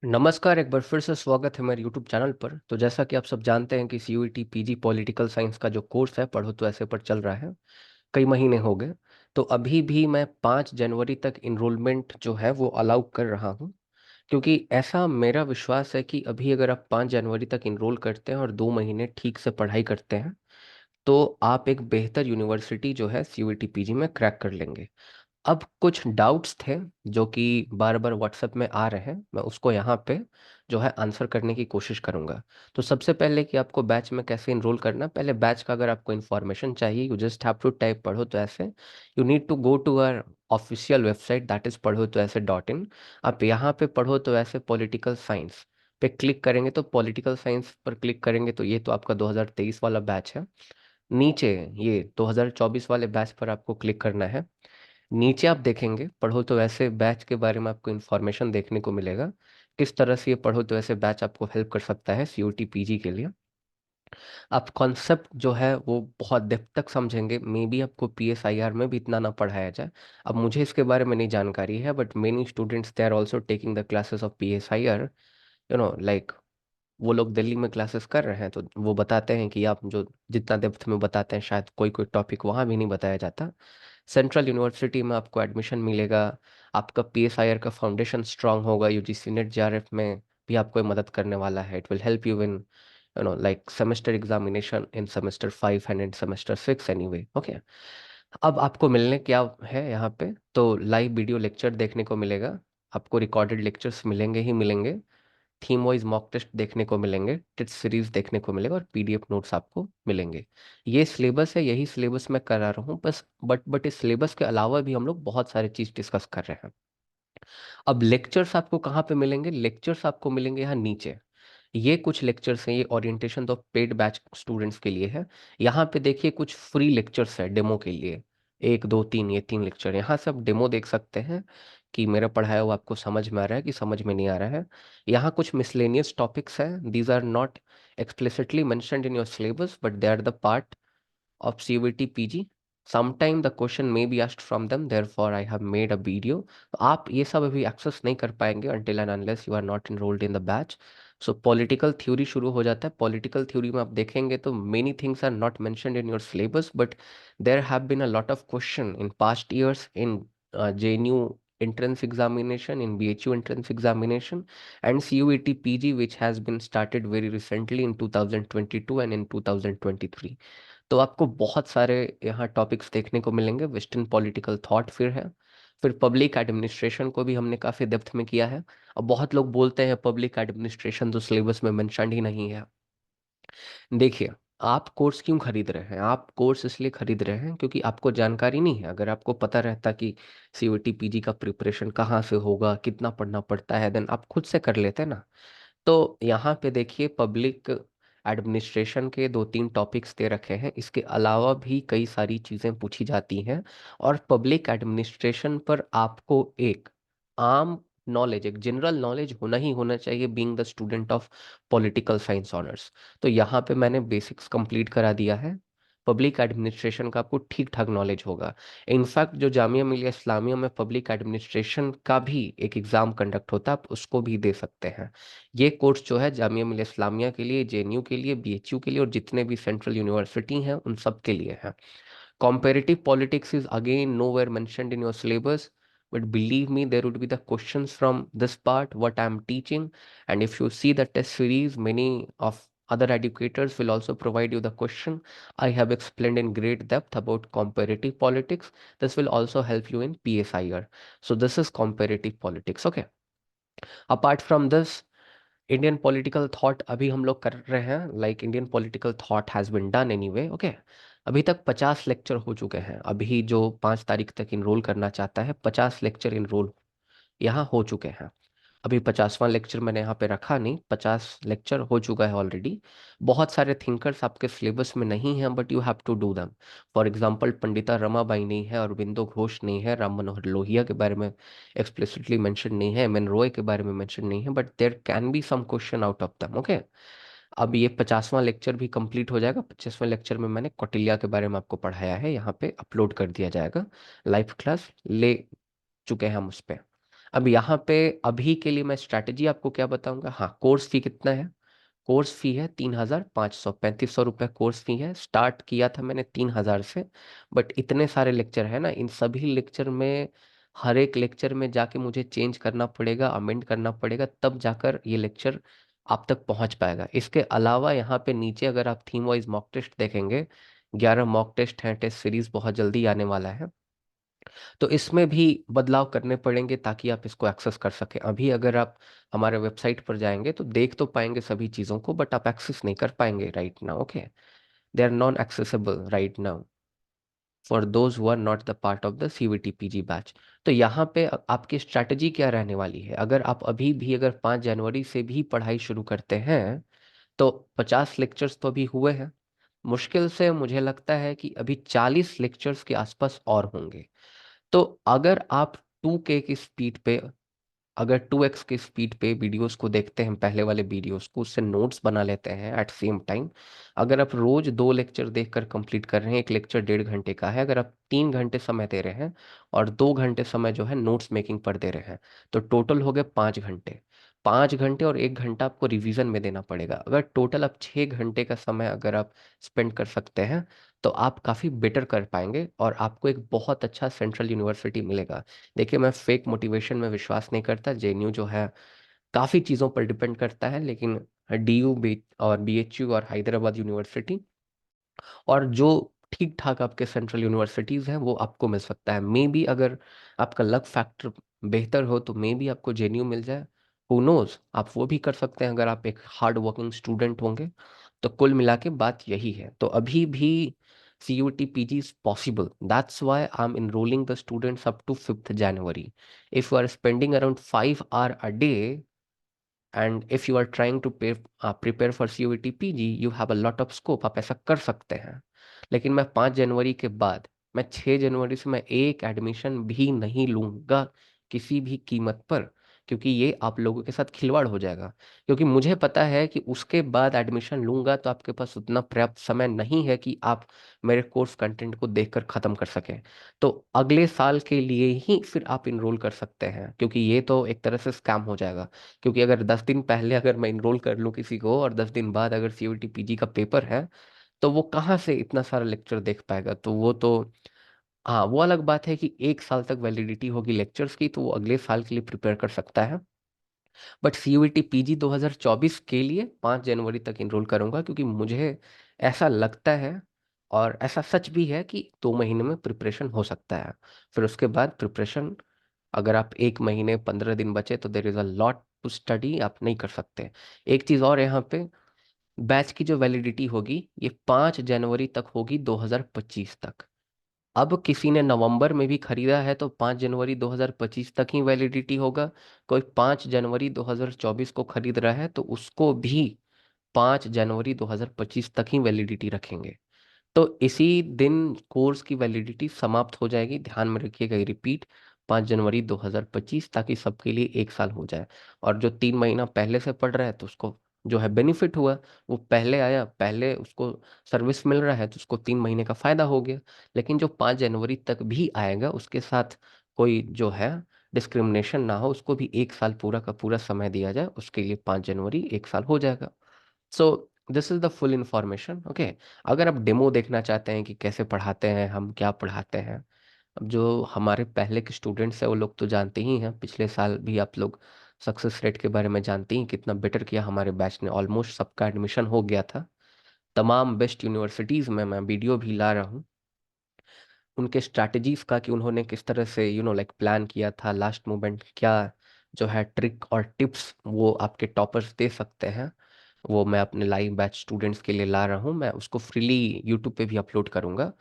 नमस्कार, एक बार फिर से स्वागत है मेरे यूट्यूब चैनल पर। तो जैसा कि आप सब जानते हैं कि सीयूईटी पीजी पॉलिटिकल साइंस का जो कोर्स है पढ़ो तो ऐसे पर चल रहा है। कई महीने हो गए। तो अभी भी मैं 5 जनवरी तक इनरोलमेंट जो है वो अलाउ कर रहा हूँ, क्योंकि ऐसा मेरा विश्वास है कि अभी अगर आप 5 जनवरी तक इनरोल करते हैं और 2 महीने ठीक से पढ़ाई करते हैं तो आप एक बेहतर यूनिवर्सिटी जो है सीयूईटी पीजी में क्रैक कर लेंगे। अब कुछ डाउट्स थे जो कि बार बार व्हाट्सएप में आ रहे हैं, मैं उसको यहाँ पे जो है आंसर करने की कोशिश करूंगा। तो सबसे पहले कि आपको बैच में कैसे इनरोल करना, पहले बैच का अगर आपको इन्फॉर्मेशन चाहिए you just have to type पढ़ो तो ऐसे। You need to go to our official website that is पढ़ो तो ऐसे .in। आप यहाँ पे पढ़ो तो ऐसे पॉलिटिकल साइंस पे क्लिक करेंगे तो पॉलिटिकल साइंस पर क्लिक करेंगे तो ये तो आपका 2023 वाला बैच है। नीचे ये 2024 वाले बैच पर आपको क्लिक करना है। नीचे आप देखेंगे पढ़ो तो वैसे बैच के बारे में आपको इन्फॉर्मेशन देखने को मिलेगा, किस तरह से ये पढ़ो तो वैसे बैच आपको हेल्प कर सकता है सीयूटी पीजी के लिए। आप कॉन्सेप्ट जो है वो बहुत डेप्थ तक समझेंगे, मे बी आपको पीएसआईआर में भी इतना ना पढ़ाया जाए। अब मुझे इसके बारे में नहीं जानकारी है, but many students they are also taking the classes of PSIR, like वो लोग दिल्ली में क्लासेस कर रहे हैं तो वो बताते हैं कि आप जो जितना डेप्थ में बताते हैं शायद कोई कोई टॉपिक वहाँ भी नहीं बताया जाता। सेंट्रल यूनिवर्सिटी में आपको एडमिशन मिलेगा। आपका पीएसआईआर का फाउंडेशन स्ट्रांग होगा, यूजीसी नेट जेआरएफ में भी आपको ये मदद करने वाला है। It will help you in like semester examination in semester 5 and in semester 6 anyway. Okay. अब आपको मिलने क्या है यहाँ पे, तो लाइव वीडियो लेक्चर देखने को मिलेगा। आपको रिकॉर्डेड लेक्चर्स मिलेंगे ही मिलेंगे। थीम वाइज मॉक टेस्ट देखने को मिलेंगे, टेस्ट सीरीज देखने को मिलेगा और पीडीएफ नोट्स आपको मिलेंगे। ये सिलेबस है, यही सिलेबस मैं करा रहा हूँ बस। बट इस सिलेबस के अलावा भी हम लोग बहुत सारे चीज डिस्कस कर रहे हैं। अब लेक्चर्स आपको कहाँ पे मिलेंगे, लेक्चर्स आपको मिलेंगे यहाँ नीचे। ये कुछ लेक्चर्स हैं, ये orientation of paid batch students के लिए है। यहाँ पे देखिए कुछ फ्री लेक्चर्स है डेमो के लिए। 1 2 3, ये 3 लेक्चर यहाँ से आप डेमो देख सकते हैं कि मेरा पढ़ाया हुआ आपको समझ में आ रहा है कि समझ में नहीं आ रहा है। यहाँ कुछ मिसलेनियस टॉपिक्स हैं, these are not explicitly mentioned in your syllabus but they are the part of CVT PG. Sometime the question may be asked from them, therefore I have made a video. तो आप ये सब अभी access नहीं कर पाएंगे until and unless you are not enrolled in the batch. So political theory शुरू हो जाता है। political theory में आप देखेंगे तो many things are not mentioned in your syllabus, but there have been a lot of question in past years in JNU entrance examination, in BHU entrance examination, and CUET PG, which has been started very recently in 2022 and in 2023। तो आपको बहुत सारे यहाँ topics देखने को मिलेंगे। Western political thought फिर public administration को भी हमने काफ़ी डेप्थ में किया है। अब बहुत लोग बोलते हैं पब्लिक एडमिनिस्ट्रेशन तो सिलेबस में मेंशन ही नहीं है। देखिए, आप कोर्स क्यों खरीद रहे हैं, आप कोर्स इसलिए खरीद रहे हैं क्योंकि आपको जानकारी नहीं है। अगर आपको पता रहता कि सीयूटी पीजी का प्रिपरेशन कहाँ से होगा, कितना पढ़ना पड़ता है, देन आप खुद से कर लेते ना। तो यहाँ पे देखिए पब्लिक एडमिनिस्ट्रेशन के 2 3 टॉपिक्स दे रखे हैं, इसके अलावा भी कई सारी चीज़ें पूछी जाती हैं। और पब्लिक एडमिनिस्ट्रेशन पर आपको एक आम नॉलेज, एक जनरल नॉलेज होना ही होना चाहिए, being the student of political science honours. तो यहाँ पे मैंने बेसिक्स कंप्लीट करा दिया है। पब्लिक एडमिनिस्ट्रेशन का आपको ठीक ठाक नॉलेज होगा। इनफैक्ट जो जामिया मिलिया इस्लामिया में पब्लिक एडमिनिस्ट्रेशन का भी एक एग्ज़ाम कंडक्ट होता है, आप उसको भी दे सकते हैं। ये कोर्स जो है जामिया मिलिया इस्लामिया के लिए, जेएनयू के लिए, बीएचयू के लिए और जितने भी सेंट्रल यूनिवर्सिटी हैं उन सब के लिए है। Comparative politics is again nowhere mentioned in your syllabus, but believe me, there would be the questions from this part, what I'm teaching. And if you see the test series, many of other educators will also provide you the question. I have explained in great depth about comparative politics. This will also help you in PSIR. So this is comparative politics. Okay. Apart from this, Indian political thought अभी हम लोग कर रहे हैं, like Indian political thought has been done anyway. Okay. अभी तक 50 lecture हो चुके हैं। अभी जो 5 तारीख तक इनरोल करना चाहता है 50 लेक्चर इनरोल यहाँ हो चुके हैं। अभी 50वां लेक्चर मैंने यहाँ पे रखा नहीं, 50 लेक्चर हो चुका है ऑलरेडी। बहुत सारे थिंकर्स आपके सिलेबस में नहीं हैं but you have to do them. For example Pandita Ramabai नहीं है, अरविंदो घोष नहीं है, राम मनोहर लोहिया के बारे में एक्सप्लिसिटली मेंशन नहीं है, एम एन रॉय के बारे में मेंशन नहीं है, but there can be some question out of them. Okay. अब ये 50वां लेक्चर भी कंप्लीट हो जाएगा। 25वें लेक्चर में मैंने कौटिल्य के बारे में आपको पढ़ाया है, यहाँ पे अपलोड कर दिया जाएगा। लाइव क्लास ले चुके हैं हम उस पर। अब यहाँ पे अभी के लिए मैं स्ट्रैटेजी आपको क्या बताऊंगा। हाँ, कोर्स फी कितना है? कोर्स फी है 3,500, 3,500 रुपये कोर्स फी है। स्टार्ट किया था मैंने 3,000 से, बट इतने सारे लेक्चर है ना, इन सभी लेक्चर में हर एक लेक्चर में जाके मुझे चेंज करना पड़ेगा, अमेंड करना पड़ेगा, तब जाकर ये लेक्चर आप तक पहुंच पाएगा। इसके अलावा यहाँ पे नीचे अगर आप थीम वाइज मॉक टेस्ट देखेंगे, 11 मॉक टेस्ट हैं, टेस्ट सीरीज बहुत जल्दी आने वाला है। तो इसमें भी बदलाव करने पड़ेंगे ताकि आप इसको एक्सेस कर सकें। अभी अगर आप हमारे वेबसाइट पर जाएंगे तो देख तो पाएंगे सभी चीज़ों को, बट आप एक्सेस नहीं कर पाएंगे right now. Okay, they are non accessible right now for those who are not the part of the CVT PG batch. तो यहाँ पे आपकी स्ट्रैटेजी क्या रहने वाली है? अगर आप अभी भी अगर 5 जनवरी से भी पढ़ाई शुरू करते हैं तो 50 लेक्चर्स तो अभी हुए हैं, मुश्किल से मुझे लगता है कि अभी 40 लेक्चर्स के आसपास और होंगे। तो अगर आप 2K की स्पीड पे, अगर 2x की स्पीड पे वीडियोस को देखते हैं, पहले वाले वीडियोस को, उससे नोट्स बना लेते हैं एट सेम टाइम, अगर आप रोज 2 लेक्चर देखकर कंप्लीट कर रहे हैं, एक लेक्चर 1.5 घंटे का है, अगर आप 3 घंटे समय दे रहे हैं और 2 घंटे समय जो है नोट्स मेकिंग पर दे रहे हैं, तो टोटल हो गए 5 घंटे। 5 घंटे और 1 घंटा आपको रिवीजन में देना पड़ेगा। अगर टोटल आप 6 घंटे का समय अगर आप स्पेंड कर सकते हैं तो आप काफ़ी बेटर कर पाएंगे और आपको एक बहुत अच्छा सेंट्रल यूनिवर्सिटी मिलेगा। देखिए, मैं फेक मोटिवेशन में विश्वास नहीं करता। जेएनयू जो है काफ़ी चीज़ों पर डिपेंड करता है, लेकिन डीयू बी और बीएचयू और हैदराबाद यूनिवर्सिटी और जो ठीक ठाक आपके सेंट्रल यूनिवर्सिटीज़ हैं वो आपको मिल सकता है। मे बी अगर आपका लक फैक्टर बेहतर हो तो मे बी आपको जेएनयू मिल जाए। हु नोज, आप वो भी कर सकते हैं अगर आप एक हार्ड वर्किंग स्टूडेंट होंगे। तो कुल मिला के बात यही है। तो अभी भी CUET PG is possible. That's why I'm enrolling the students up to 5th January. If you are spending around 5 hours a day and if you are trying to prepare for CUET PG, you have a lot of scope. आप ऐसा कर सकते हैं। लेकिन मैं 5 जनवरी के बाद, मैं 6 जनवरी से मैं एक एडमिशन भी नहीं लूंगा किसी भी कीमत पर, क्योंकि ये आप लोगों के साथ खिलवाड़ हो जाएगा। क्योंकि मुझे पता है कि उसके बाद एडमिशन लूंगा तो आपके पास उतना पर्याप्त समय नहीं है कि आप मेरे कोर्स कंटेंट को देखकर ख़त्म कर सकें। तो अगले साल के लिए ही फिर आप इनरोल कर सकते हैं, क्योंकि ये तो एक तरह से स्कैम हो जाएगा। क्योंकि अगर 10 दिन पहले अगर मैं इनरोल कर लूँ किसी को और 10 दिन बाद अगर CUET PG का पेपर है, तो वो कहाँ से इतना सारा लेक्चर देख पाएगा? तो वो तो, हाँ, वो अलग बात है कि 1 साल तक वैलिडिटी होगी लेक्चर्स की, तो वो अगले साल के लिए प्रिपेयर कर सकता है। बट CUET PG 2024 के लिए 5 जनवरी तक इनरोल करूंगा, क्योंकि मुझे ऐसा लगता है और ऐसा सच भी है कि 2 महीने में प्रिपरेशन हो सकता है। फिर उसके बाद प्रिपरेशन, अगर आप 1 महीने 15 दिन बचे तो there is a lot to study, आप नहीं कर सकते। एक चीज़ और यहाँ पे, बैच की जो वैलिडिटी होगी ये 5 जनवरी तक होगी 2025 तक। अब किसी ने नवंबर में भी खरीदा है तो 5 जनवरी 2025 तक ही वैलिडिटी होगा। कोई 5 जनवरी 2024 को खरीद रहा है तो उसको भी 5 जनवरी 2025 तक ही वैलिडिटी रखेंगे। तो इसी दिन कोर्स की वैलिडिटी समाप्त हो जाएगी। ध्यान में रखिएगा, ये रिपीट, 5 जनवरी 2025, ताकि सबके लिए 1 साल हो जाए। और जो 3 महीना पहले से पढ़ रहा है तो उसको जो है बेनिफिट हुआ, वो पहले आया, पहले उसको सर्विस मिल रहा है तो उसको 3 महीने का फायदा हो गया। लेकिन जो 5 जनवरी तक भी आएगा उसके साथ कोई जो है डिस्क्रिमिनेशन ना हो, उसको भी 1 साल पूरा का पूरा समय दिया जाए, उसके लिए 5 जनवरी 1 साल हो जाएगा। सो this is the full information. Okay, अगर आप डेमो देखना चाहते हैं कि कैसे पढ़ाते हैं, हम क्या पढ़ाते हैं, अब जो हमारे पहले के स्टूडेंट्स हैं वो लोग तो जानते ही हैं। पिछले साल भी आप लोग सक्सेस रेट के बारे में जानते ही, कितना बेटर किया हमारे बैच ने। ऑलमोस्ट सबका एडमिशन हो गया था। तमाम बेस्ट यूनिवर्सिटीज़ में मैं वीडियो भी ला रहा हूँ उनके स्ट्रैटेजीज का, कि उन्होंने किस तरह से लाइक प्लान किया था, लास्ट मोमेंट क्या जो है ट्रिक और टिप्स वो आपके टॉपर्स दे सकते हैं। वो मैं अपने लाइव बैच स्टूडेंट्स के लिए ला रहा हूँ। मैं उसको फ्रीली यूट्यूब पे भी अपलोड करूँगा।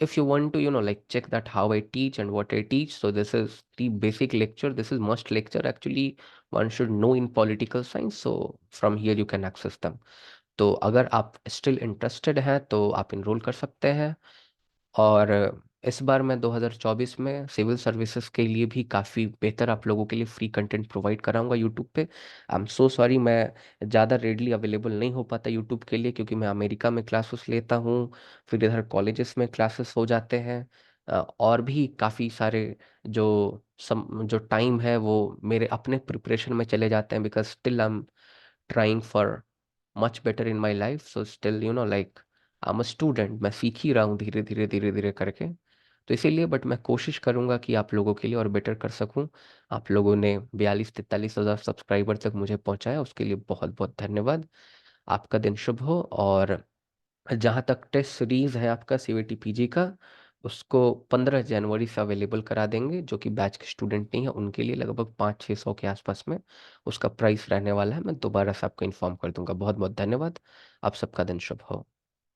If you want to like check that how I teach and what I teach, so this is the basic lecture, this is must lecture actually one should know in political science, so from here you can access them. तो अगर आप still interested हैं तो आप enrol कर सकते हैं। और इस बार मैं 2024 में सिविल सर्विसेज के लिए भी काफ़ी बेहतर आप लोगों के लिए फ्री कंटेंट प्रोवाइड कराऊंगा यूट्यूब पे। आई एम सो सॉरी, मैं ज़्यादा रेडली अवेलेबल नहीं हो पाता यूट्यूब के लिए, क्योंकि मैं अमेरिका में क्लासेस लेता हूँ, फिर इधर कॉलेजेस में क्लासेस हो जाते हैं। और भी काफ़ी सारे जो जो टाइम है वो मेरे अपने प्रिपरेशन में चले जाते हैं, because still I am trying for much better in my life. So still like I am a student, मैं सीख ही रहा हूँ धीरे धीरे धीरे धीरे करके। तो इसीलिए बट मैं कोशिश करूंगा कि आप लोगों के लिए और बेटर कर सकूं। आप लोगों ने 42-43 हज़ार सब्सक्राइबर तक मुझे पहुंचाया, उसके लिए बहुत बहुत धन्यवाद। आपका दिन शुभ हो। और जहाँ तक टेस्ट सीरीज है आपका सीवीटी पीजी का, उसको 15 जनवरी से अवेलेबल करा देंगे। जो कि बैच के स्टूडेंट नहीं है उनके लिए लगभग 500-600 के आसपास में उसका प्राइस रहने वाला है। मैं दोबारा से आपको इन्फॉर्म कर दूंगा। बहुत बहुत धन्यवाद। आप सबका दिन शुभ हो।